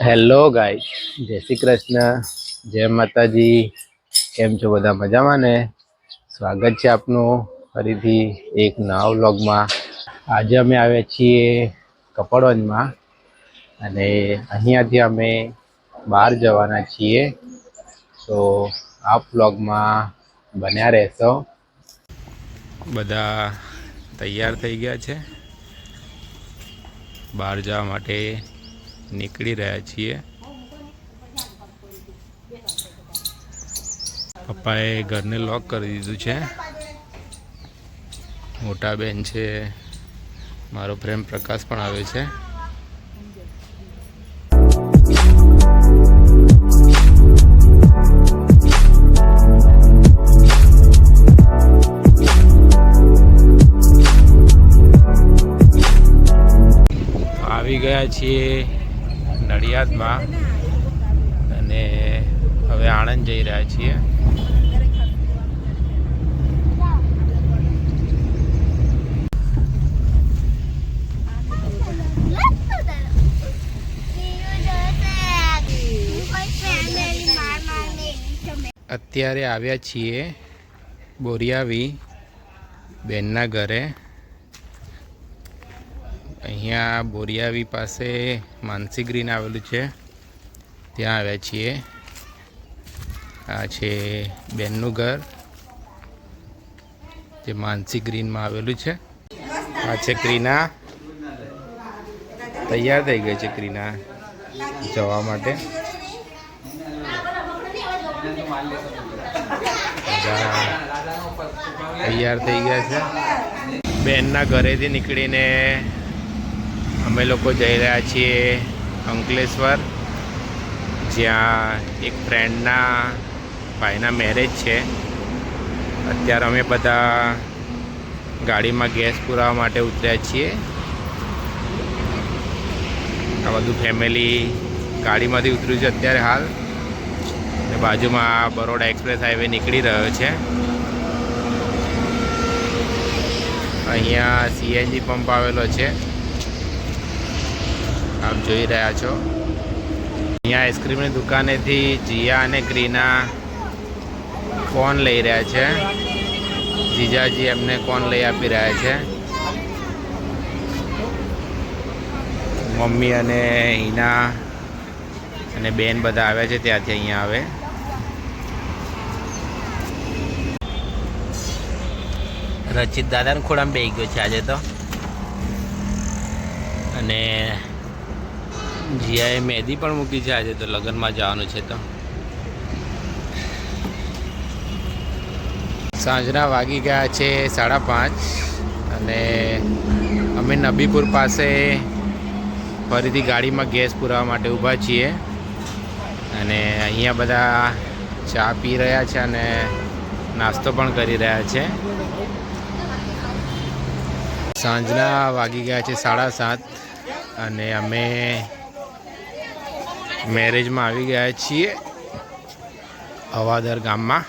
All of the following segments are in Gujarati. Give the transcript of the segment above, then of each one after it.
હેલો ગાઈસ, જય શ્રી કૃષ્ણ, જય માતાજી. કેમ છો બધા? મજામાં ને? સ્વાગત છે આપનું ફરીથી એક નવા વ્લોગમાં. આજે અમે આવ્યા છીએ કપડવંજમાં અને અહીંયાથી અમે બહાર જવાના છીએ. તો આ વ્લોગમાં બન્યા રહેશો. બધા તૈયાર થઈ ગયા છે, બહાર જવા માટે નીકળી રહ્યા છીએ. પપ્પાએ ઘરને લોક કરી દીધું છે. મોટા બેન છે, મારો પ્રેમ પ્રકાશ પણ આવે છે. આવી ગયા છીએ નડિયાદમાં અને હવે આણંદ જઈ રહ્યા છીએ. અત્યારે આવ્યા છીએ બોરિયાવી બેનના ઘરે. અહીંયા બોરિયાવી પાસે માનસી ગ્રીન આવેલું છે, ત્યાં આવ્યા છીએ. આ છે બેનનું ઘર જે માનસી ગ્રીનમાં આવેલું છે. આ છે ક્રીના, તૈયાર થઈ ગઈ છે ક્રીના જવા માટે. તૈયાર થઈ ગયા છે. બેનના ઘરેથી નીકળીને અમે લોકો જઈ રહ્યા છીએ અંકલેશ્વર, જ્યાં એક ફ્રેન્ડના ભાઈના મેરેજ છે. અત્યારે અમે બધા ગાડીમાં ગેસ પુરાવવા માટે ઉતર્યા છીએ. આ બધું ફેમિલી ગાડીમાંથી ઉતર્યું છે અત્યારે હાલ. અને બાજુમાં બરોડા એક્સપ્રેસ હાઈવે નીકળી રહ્યો છે. અહીંયા સીએનજી પંપ આવેલો છે, આપ જોઈ રહ્યા છો. અહીંયા આઈસ્ક્રીમની દુકાનેથી જીયા અને ક્રીના કોન લઈ રહ્યા છે. જીજાજી એમને કોન લઈ આપી રહ્યા છે. મમ્મી અને હિના અને બેન બધા આવ્યા છે ત્યાંથી અહીંયા આવે. રચિત દાદાને ખોળામાં બેસી ગયો છે આજે તો. અને જીયાએ મહેંદી પણ મૂકી છે આજે તો, લગ્નમાં જવાનું છે તો. સાંજના વાગી ગયા છે 5:30 અને અમે નબીપુર પાસે ફરીથી ગાડીમાં ગેસ પુરાવવા માટે ઊભા છીએ. અને અહીંયા બધા ચા પી રહ્યા છે અને નાસ્તો પણ કરી રહ્યા છે. સાંજના વાગી ગયા છે 7:30 અને અમે મેરેજમાં આવી ગયા છીએ હવાદર ગામમાં.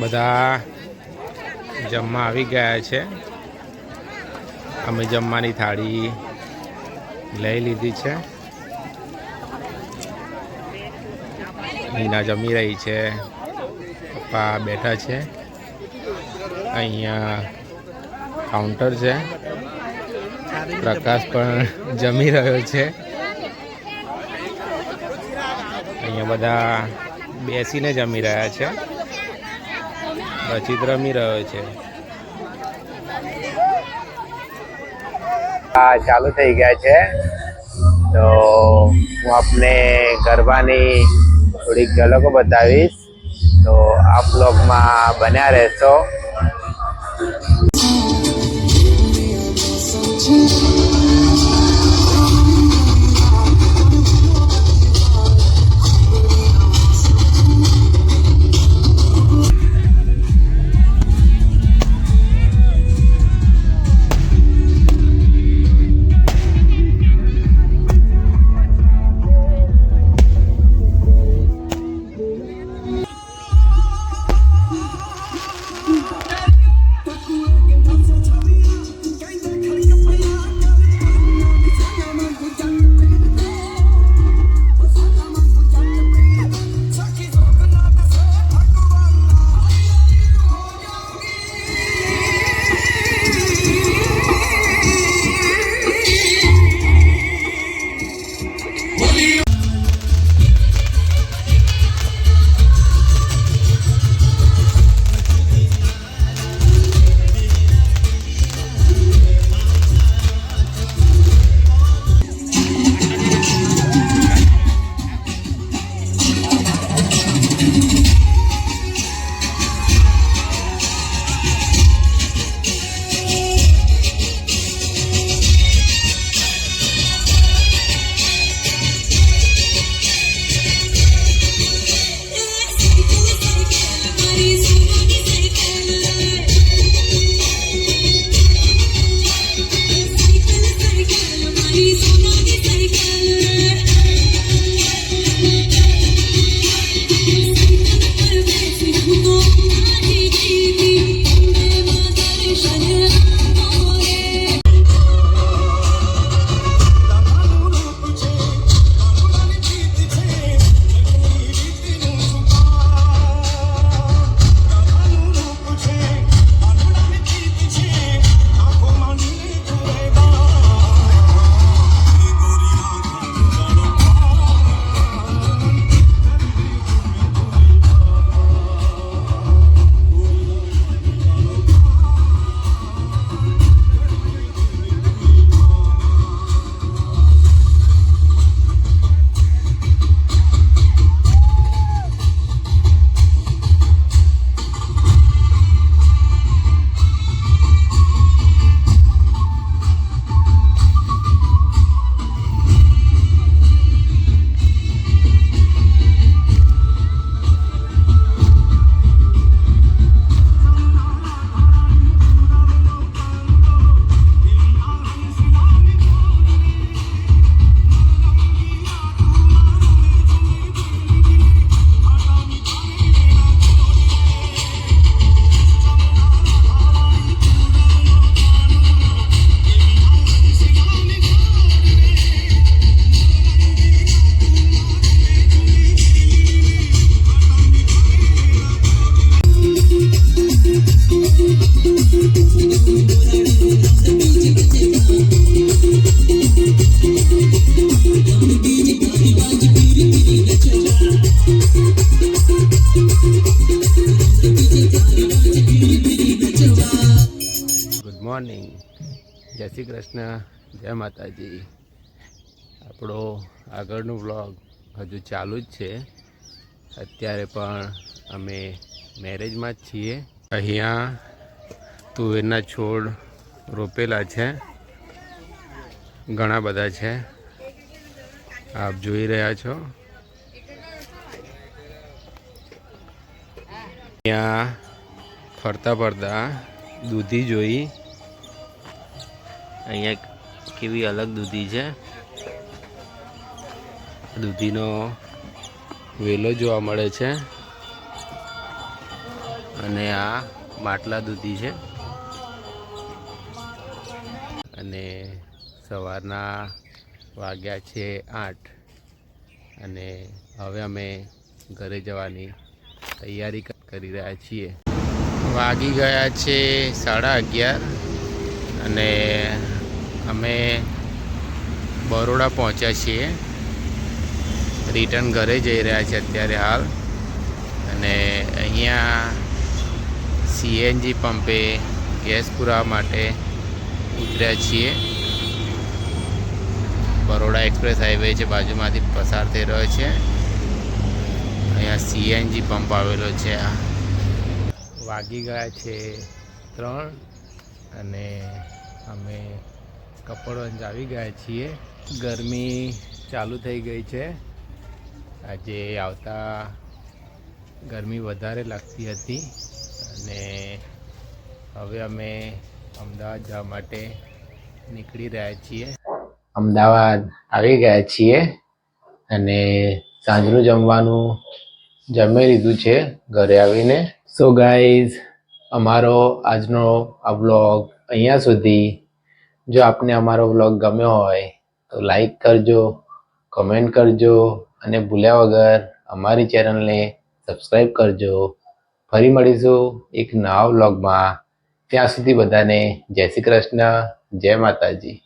બધા જમવા આવી ગયા છે. અમે જમવાની થાળી લઈ લીધી છે. હિના જમી રહી છે, પપ્પા બેઠા છે. અહીંયા કાઉન્ટર છે, પ્રકાશ પણ જમી રહ્યો છે. અહીંયા બધા બેસીને જમી રહ્યા છે. રચિત રમી રહ્યો છે. ચાલુ થઈ ગયા છે તો હું આપને ગરબાની થોડીક ઝલકો બતાવીશ, તો આ બ્લોગમાં બન્યા રહેશો. મોર્નિંગ. જય શ્રી કૃષ્ણ, જય માતાજી. આપણો આગળનો વ્લોગ હજુ ચાલુ જ છે. અત્યારે પણ અમે મેરેજમાં જ છીએ. અહીંયા તુવેરના છોડ રોપેલા છે, ઘણા બધા છે, આપ જોઈ રહ્યા છો. અહીંયા ફરતા ફરતા દૂધી જોઈ. અહીંયા કેવી અલગ દૂધી છે. દૂધીનો વેલો જોવા મળે છે અને આ માટલા દૂધી છે. અને સવારના વાગ્યા છે 8 અને હવે અમે ઘરે જવાની તૈયારી કરી રહ્યા છીએ. વાગી ગયા છે 11:30 અને અમે બરોડા પહોંચ્યા છીએ. રિટર્ન ઘરે જઈ રહ્યા છે અત્યારે હાલ. અને અહીંયા સીએનજી પંપે ગેસ પુરાવા માટે ઉતર્યા છીએ. બરોડા એક્સપ્રેસ હાઈવે છે, બાજુમાંથી પસાર થઈ રહ્યો છે. અહીંયા સીએનજી પંપ આવેલો છે. વાગી ગયા છે 3 અને અમે કપડવંજ આવી ગયા છીએ. ગરમી ચાલુ થઈ ગઈ છે. આજે આવતા ગરમી વધારે લાગતી હતી અને હવે અમે અમદાવાદ જવા માટે નીકળી રહ્યા છીએ. અમદાવાદ આવી ગયા છીએ અને સાંજનું જમવાનું જમી લીધું છે ઘરે આવીને. સો ગાઈઝ, અમારો આજનો આ વ્લોગ અહીંયા સુધી. જો આપને અમારો વ્લોગ ગમ્યો હોય તો લાઈક કરજો, કમેન્ટ કરજો અને ભૂલ્યા વગર અમારી ચેનલને સબસ્ક્રાઈબ કરજો. ફરી મળીશું એક નવા વ્લોગમાં. ત્યાં સુધી બધાને જય શ્રી કૃષ્ણ, જય માતાજી.